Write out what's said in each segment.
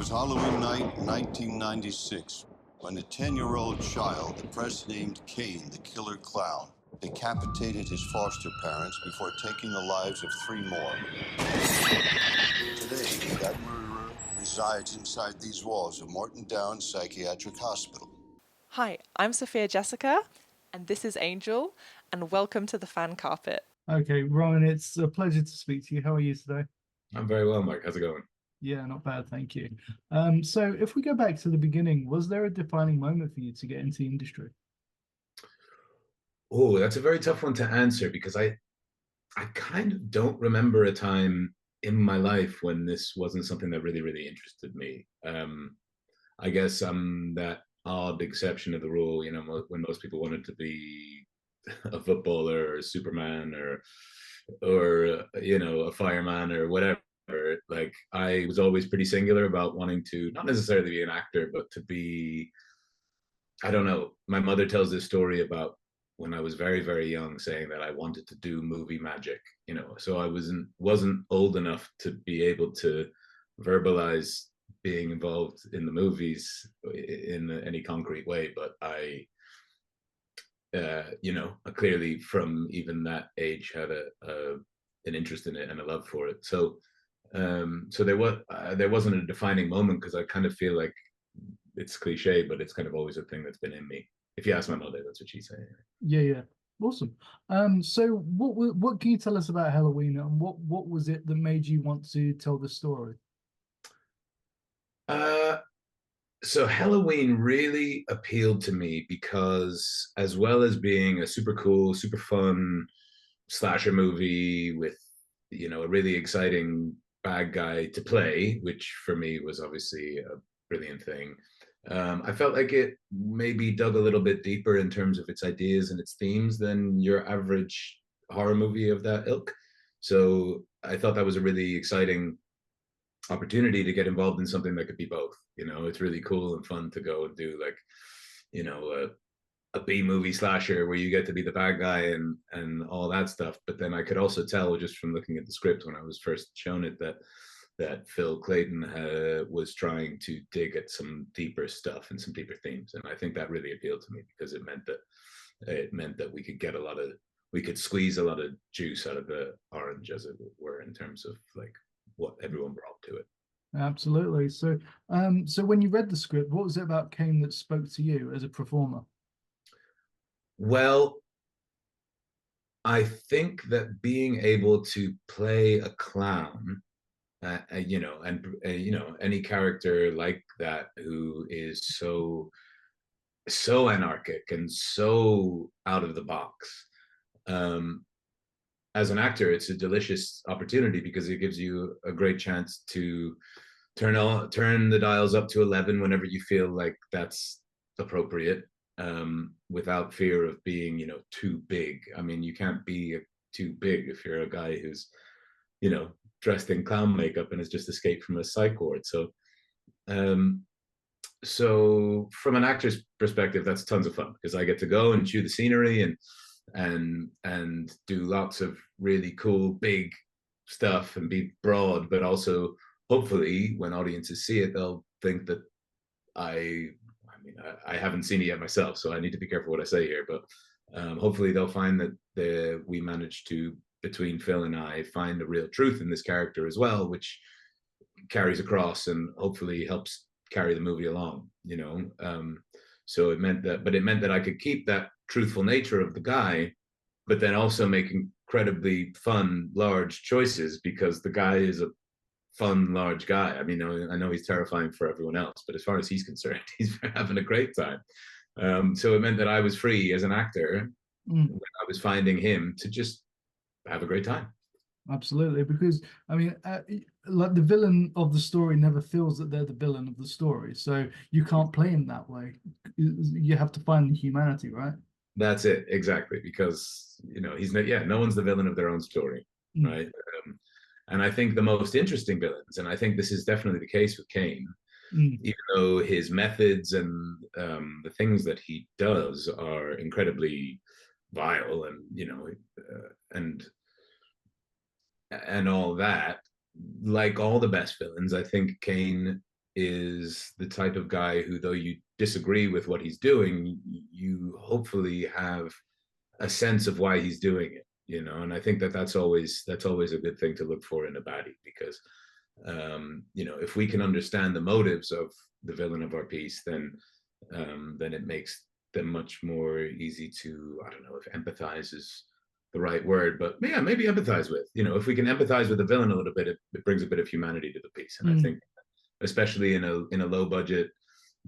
was Halloween night, 1996, when a 10-year-old child, oppressed named Cain, the killer clown, decapitated his foster parents before taking the lives of 3 more. Today, that murderer resides inside these walls of Morton Downs Psychiatric Hospital. Hi, I'm Sophia Jessica, and this is Angel, and welcome to the Fan Carpet. Okay, Ryan, it's a pleasure to speak to you. How are you today? I'm very well, Marc. How's it going? Yeah, not bad, thank you. So if we go back to the beginning, was there a defining moment for you to get into the industry? Oh, that's a very tough one to answer because I kind of don't remember a time in my life when this wasn't something that really interested me. I guess I'm that odd exception of the rule, you know, when most people wanted to be a footballer or Superman or you know, a fireman or whatever. Like I was always pretty singular about wanting to not necessarily be an actor, but to be, I don't know. My mother tells this story about when I was very young, saying that I wanted to do movie magic, you know. So I wasn't old enough to be able to verbalize being involved in the movies in any concrete way, but I you know, clearly from even that age had an interest in it and a love for it. So so there wasn't a defining moment because I kind of feel like it's cliche, but it's kind of always a thing that's been in me. If you ask my mother, that's what she'd say. Yeah, awesome. So what can you tell us about Helloween, and what was it that made you want to tell the story? So Helloween really appealed to me because, as well as being a super cool, super fun slasher movie with, you know, a really exciting bad guy to play, which for me was obviously a brilliant thing. I felt like it maybe dug a little bit deeper in terms of its ideas and its themes than your average horror movie of that ilk. So I thought that was a really exciting opportunity to get involved in something that could be both. You know, it's really cool and fun to go and do, like, you know, a B movie slasher where you get to be the bad guy and all that stuff. But then I could also tell just from looking at the script when I was first shown it that Phil Claydon was trying to dig at some deeper stuff and some deeper themes, and I think that really appealed to me because it meant that we could get we could squeeze a lot of juice out of the orange, as it were, in terms of like what everyone brought to it. Absolutely. So so when you read the script, what was it about Cain that spoke to you as a performer? Well, I think that being able to play a clown, you know, and you know, any character like that who is so anarchic and so out of the box, as an actor, it's a delicious opportunity because it gives you a great chance to turn the dials up to 11 whenever you feel like that's appropriate, without fear of being, you know, too big. I mean, you can't be too big if you're a guy who's, you know, dressed in clown makeup and has just escaped from a psych ward. So so from an actor's perspective, that's tons of fun because I get to go and chew the scenery and do lots of really cool big stuff and be broad, but also hopefully when audiences see it, they'll think that I mean, I haven't seen it yet myself, so I need to be careful what I say here, but hopefully they'll find that we managed to, between Phil and I, find a real truth in this character as well, which carries across and hopefully helps carry the movie along, you know. So it meant that I could keep that truthful nature of the guy, but then also make incredibly fun, large choices because the guy is a fun, large guy. I mean, I know he's terrifying for everyone else, but as far as he's concerned, he's having a great time. So it meant that I was free as an actor when I was finding him to just have a great time. Absolutely, because I mean, like the villain of the story never feels that they're the villain of the story, so you can't play him that way. You have to find the humanity, right? That's it, exactly, because, you know, no one's the villain of their own story, right? And I think the most interesting villains, and I think this is definitely the case with Cain, even though his methods and the things that he does are incredibly vile and, you know, and all that, like all the best villains, I think Cain is the type of guy who, though you disagree with what he's doing, you hopefully have a sense of why he's doing it, you know. And I think that that's always a good thing to look for in a baddie, because you know, if we can understand the motives of the villain of our piece, then it makes them much more easy to, I don't know if empathize is the right word, but yeah, maybe empathize with. You know, if we can empathize with the villain a little bit, it brings a bit of humanity to the piece. And I think, especially in a low budget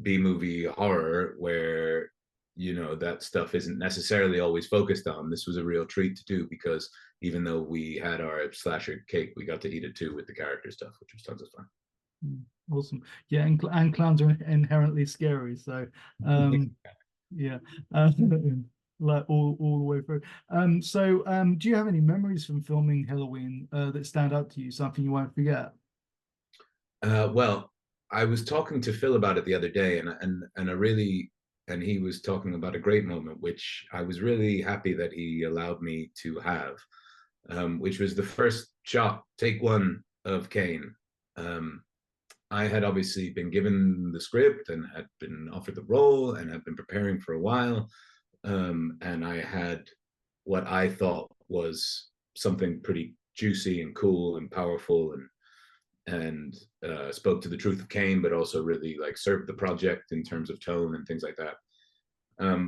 B movie horror, where, you know, that stuff isn't necessarily always focused on, this was a real treat to do, because even though we had our slasher cake, we got to eat it too with the character stuff, which was tons of fun. Awesome. Yeah, and clowns are inherently scary, so yeah, like all the way through. So do you have any memories from filming Helloween that stand out to you, something you won't forget? Well, I was talking to Phil about it the other day, and he was talking about a great moment, which I was really happy that he allowed me to have, which was the first shot, take one, of Kane. I had obviously been given the script and had been offered the role and had been preparing for a while. And I had what I thought was something pretty juicy and cool and powerful, and spoke to the truth of Kane, but also really like served the project in terms of tone and things like that.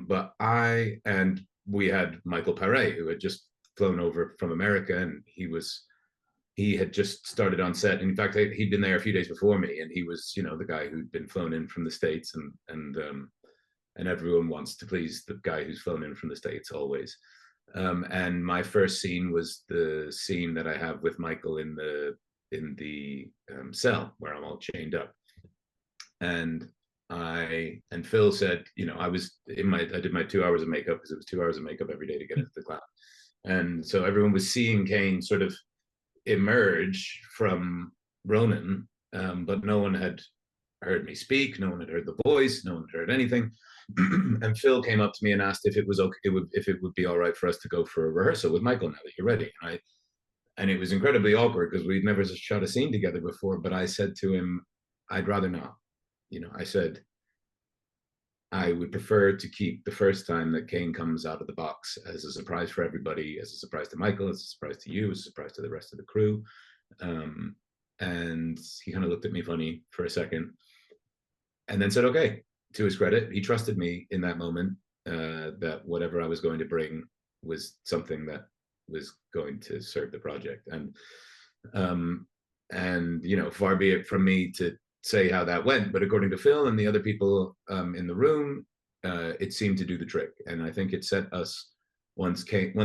But we had Michael Paré, who had just flown over from America, and he had just started on set. In fact, he'd been there a few days before me, and he was, you know, the guy who'd been flown in from the States, and everyone wants to please the guy who's flown in from the States always. And my first scene was the scene that I have with Michael in the cell where I'm all chained up. And Phil said, you know, I did my 2 hours of makeup, because it was 2 hours of makeup every day to get into the clown. And so everyone was seeing Kane sort of emerge from Ronan, but no one had heard me speak, no one had heard the voice, no one had heard anything. And Phil came up to me and asked if it was okay, if it would be all right for us to go for a rehearsal with Michael now that you're ready. And it was incredibly awkward because we'd never shot a scene together before, but I said to him, I'd rather not. You know, I said, I would prefer to keep the first time that Kane comes out of the box as a surprise for everybody, as a surprise to Michael, as a surprise to you, as a surprise to the rest of the crew. And he kind of looked at me funny for a second and then said, okay. To his credit, he trusted me in that moment, that whatever I was going to bring was something that was going to serve the project. And you know, far be it from me to say how that went, but according to Phil and the other people in the room, it seemed to do the trick. And I think it set us, once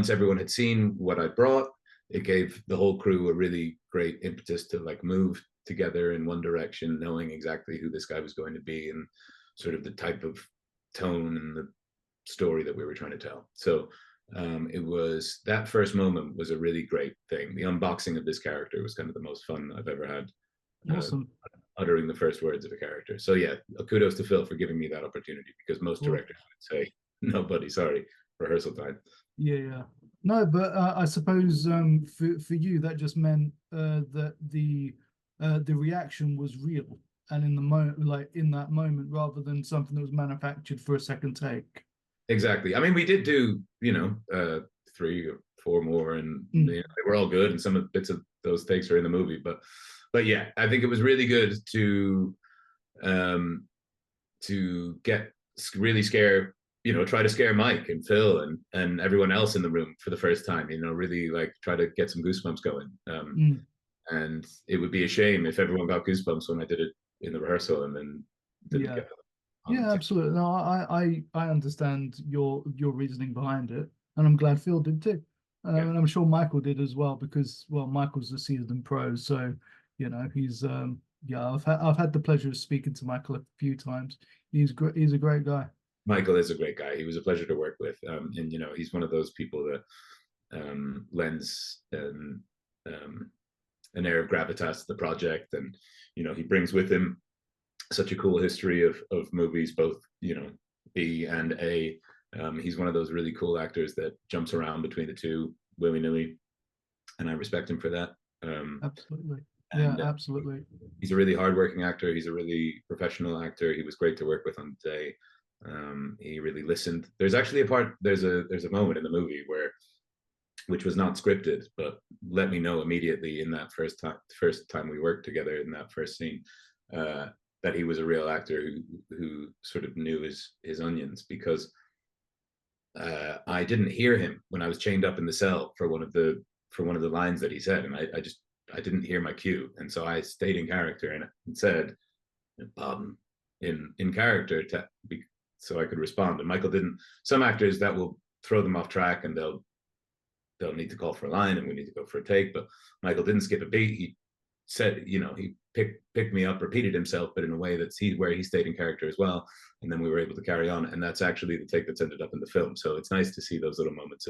everyone had seen what I brought, it gave the whole crew a really great impetus to like move together in one direction, knowing exactly who this guy was going to be and sort of the type of tone and the story that we were trying to tell. So it was, that first moment was a really great thing. The unboxing of this character was kind of the most fun I've ever had. Awesome. Uttering the first words of a character. So yeah, kudos to Phil for giving me that opportunity, because most directors would say, no, buddy, sorry, rehearsal time. Yeah. No, but I suppose for you that just meant that the reaction was real and in the moment, like in that moment, rather than something that was manufactured for a second take. Exactly. I mean, we did do, you know, 3 or 4 more, and you know, they were all good, and some of the bits of those takes are in the movie. But yeah, I think it was really good to get really scare, you know, try to scare Mike and Phil and everyone else in the room for the first time. You know, really like try to get some goosebumps going. And it would be a shame if everyone got goosebumps when I did it in the rehearsal and then didn't get them. Yeah, absolutely. No, I understand your reasoning behind it, and I'm glad Phil did too. And I'm sure Michael did as well, because well, Michael's a seasoned pro, so you know he's yeah. I've had the pleasure of speaking to Michael a few times. He's great. He's a great guy. Michael is a great guy. He was a pleasure to work with, and you know he's one of those people that lends an air of gravitas to the project, and you know he brings with him such a cool history of movies, both, you know, B and A. He's one of those really cool actors that jumps around between the two willy-nilly, and I respect him for that. Absolutely. Yeah, And absolutely. he's a really hardworking actor. He's a really professional actor. He was great to work with on the day. He really listened. There's actually there's a moment in the movie which was not scripted, but let me know immediately in that first time we worked together in that first scene, that he was a real actor who sort of knew his onions, because I didn't hear him when I was chained up in the cell for one of the lines that he said, and I didn't hear my cue, and so I stayed in character and said pardon in character so I could respond. And Michael didn't. Some actors that will throw them off track, and they'll need to call for a line, and we need to go for a take. But Michael didn't skip a beat. He said, he picked me up, repeated himself, but in a way where he stayed in character as well. And then we were able to carry on. And that's actually the take that's ended up in the film. So it's nice to see those little moments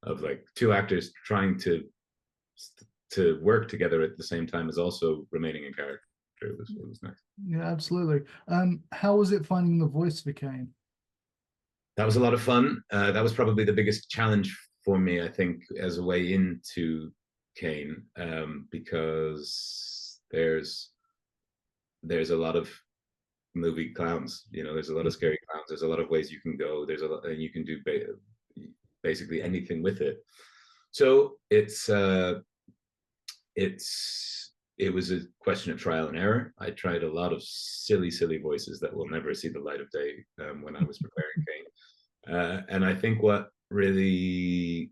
of like two actors trying to work together at the same time as also remaining in character. It was nice. Yeah, absolutely. How was it finding the voice for Kane? That was a lot of fun. That was probably the biggest challenge for me, I think, as a way into Kane, because there's a lot of movie clowns. There's a lot of scary clowns. There's a lot of ways you can go. There's a lot, and you can do basically anything with it. So it was a question of trial and error. I tried a lot of silly voices that will never see the light of day when I was preparing Kane. And I think what really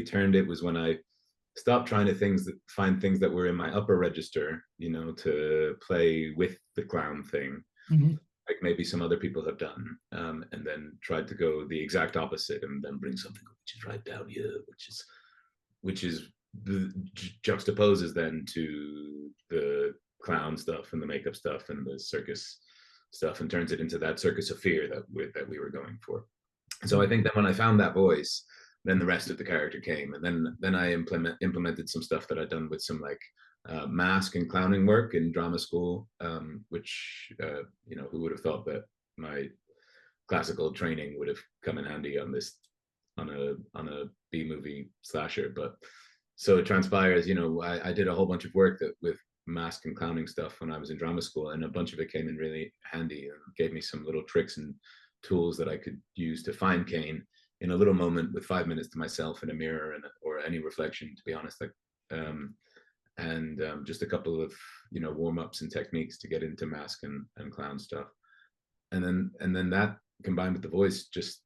turned it was when I stopped trying to find things that were in my upper register, to play with the clown thing, like maybe some other people have done, and then tried to go the exact opposite and then bring something which is right down here, which is juxtaposes then to the clown stuff and the makeup stuff and the circus stuff, and turns it into that circus of fear that we were going for. So I think that when I found that voice, then the rest of the character came, and then I implemented some stuff that I'd done with some like mask and clowning work in drama school, which who would have thought that my classical training would have come in handy on a B movie slasher. But so it transpires, I did a whole bunch of work with mask and clowning stuff when I was in drama school, and a bunch of it came in really handy and gave me some little tricks and tools that I could use to find Kane in a little moment with 5 minutes to myself in a mirror or any reflection, to be honest. Just a couple of warm-ups and techniques to get into mask and clown stuff, and then that combined with the voice just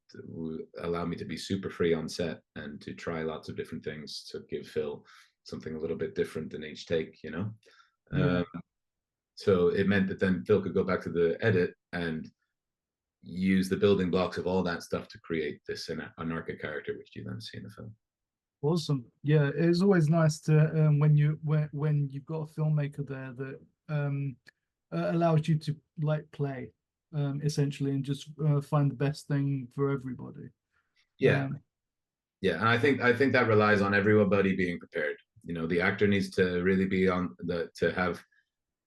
allowed me to be super free on set and to try lots of different things to give Phil something a little bit different in each take. So it meant that then Phil could go back to the edit and use the building blocks of all that stuff to create this anarchic character, which you then see in the film. Awesome. Yeah, it's always nice to when you've got a filmmaker there that allows you to like play essentially and just find the best thing for everybody. Yeah, and I think that relies on everybody being prepared. The actor needs to really be to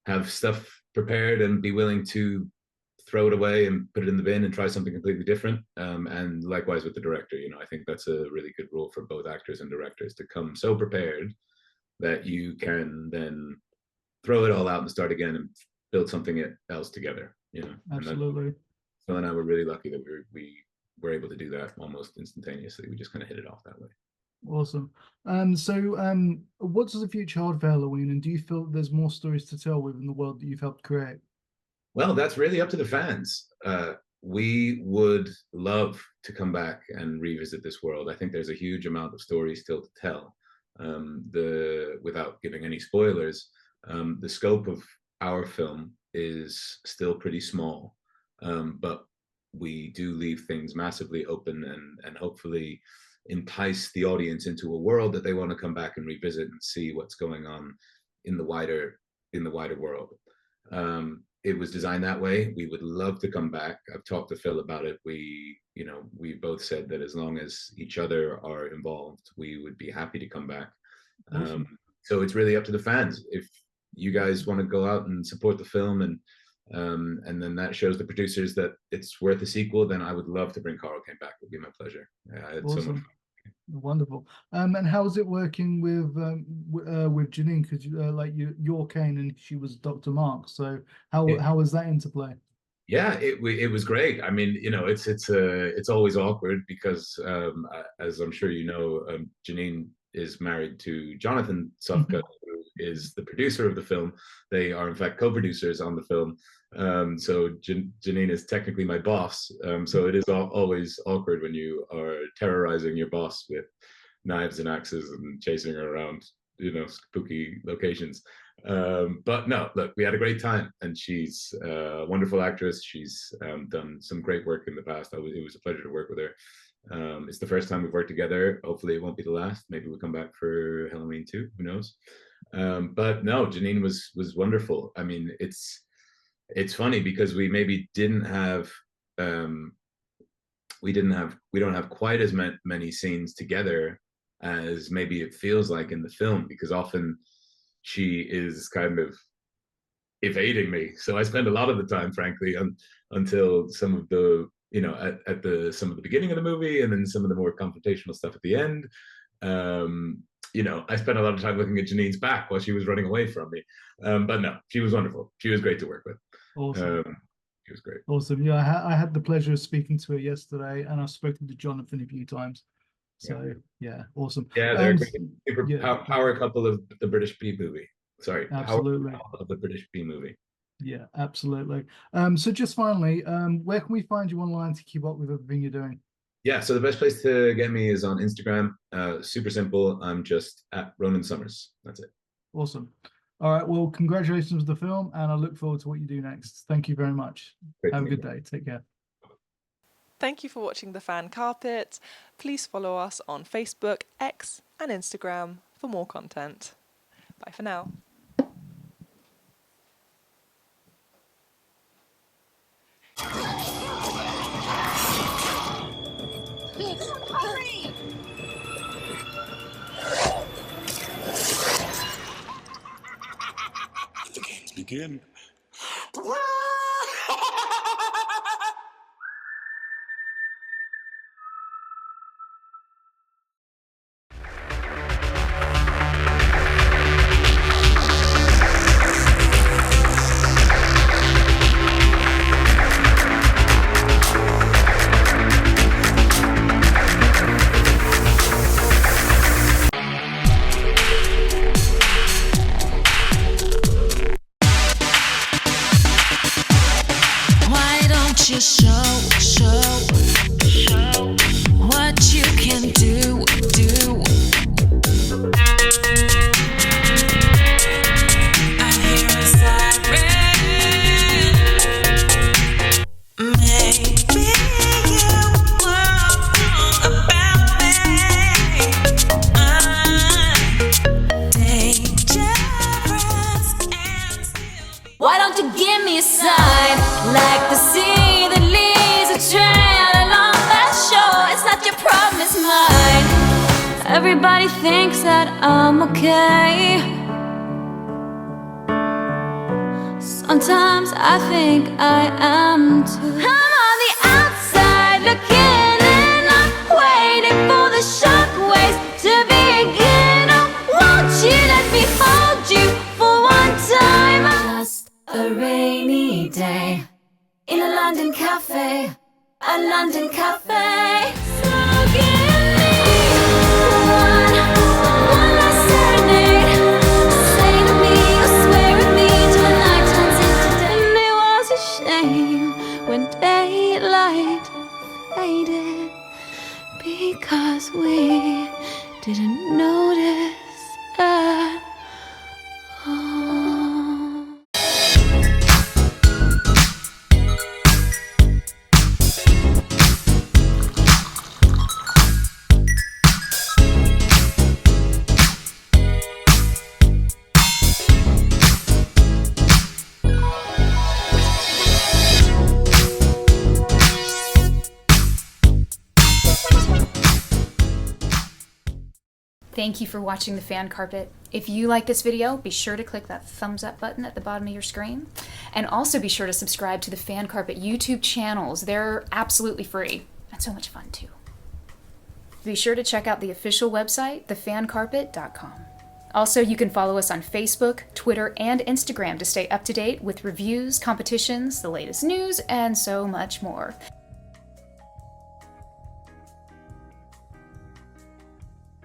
have stuff prepared and be willing to throw it away and put it in the bin and try something completely different. And likewise with the director, I think that's a really good rule for both actors and directors, to come so prepared that you can then throw it all out and start again and build something else together. Absolutely. Phil and I were really lucky that we were able to do that almost instantaneously. We just kind of hit it off that way. Awesome. So what does the future hold for Helloween, and do you feel there's more stories to tell within the world that you've helped create? Well, that's really up to the fans. We would love to come back and revisit this world. I think there's a huge amount of stories still to tell. Without giving any spoilers, the scope of our film is still pretty small, but we do leave things massively open and hopefully entice the audience into a world that they want to come back and revisit and see what's going on in the wider world. It was designed that way. We would love to come back. I've talked to Phil about it. We both said that as long as each other are involved, we would be happy to come back. Awesome. So it's really up to the fans. If you guys want to go out and support the film and then that shows the producers that it's worth a sequel, then I would love to bring Carl Kane back. It would be my pleasure. I had so much fun Wonderful. And how was it working with Jeanine? Because like you're Kane and she was Dr. Marc. So how was that interplay? Yeah, it was great. I mean, you know, it's always awkward because as I'm sure you know, Jeanine is married to Jonathan Sothcott, who is the producer of the film. They are in fact co-producers on the film. So Jeanine is technically my boss. So it is always awkward when you are terrorizing your boss with knives and axes and chasing her around, you know, spooky locations. But no, look, we had a great time, and she's a wonderful actress. She's done some great work in the past. It was a pleasure to work with her. It's the first time we've worked together. Hopefully it won't be the last. Maybe we'll come back for Helloween too, who knows. But no, Jeanine was wonderful. I mean, it's funny because we maybe we don't have quite as many scenes together as maybe it feels like in the film, because often she is kind of evading me. So I spend a lot of the time, frankly, until some of the, you know, at some of the beginning of the movie, and then some of the more confrontational stuff at the end. You know, I spent a lot of time looking at Jeanine's back while she was running away from me. But no, she was wonderful. She was great to work with. Awesome. She was great. Awesome. Yeah, I had the pleasure of speaking to her yesterday, and I've spoken to Jonathan a few times. So yeah, awesome. Yeah, they're a great power couple of the British B movie. Sorry, absolutely. Power couple of the British B movie. Yeah, absolutely. So just finally, where can we find you online to keep up with everything you're doing? Yeah, so the best place to get me is on Instagram. Super simple. I'm just at Ronan Summers. That's it. Awesome. All right. Well, congratulations with the film, and I look forward to what you do next. Thank you very much. Have a good day. Take care. Thank you for watching The Fan Carpet. Please follow us on Facebook, X, and Instagram for more content. Bye for now. Hurry! The games begin. You show what you can do. I hear a siren. Maybe you were wrong about me. I'm dangerous and still. Why don't you give me a sign like the sea? Everybody thinks that I'm okay. Sometimes I think I am too. I'm on the outside looking in. I'm waiting for the shockwaves to begin. Oh, won't you let me hold you for one time? Just a rainy day in a London cafe. A London cafe. So give me one last serenade. Say to me, or swear at me till the night turns into day. And it was a shame when daylight faded, because we didn't notice at all. Thank you for watching The Fan Carpet. If you like this video, be sure to click that thumbs up button at the bottom of your screen. And also be sure to subscribe to the Fan Carpet YouTube channels. They're absolutely free and so much fun too. Be sure to check out the official website, thefancarpet.com. Also, you can follow us on Facebook, Twitter, and Instagram to stay up to date with reviews, competitions, the latest news, and so much more.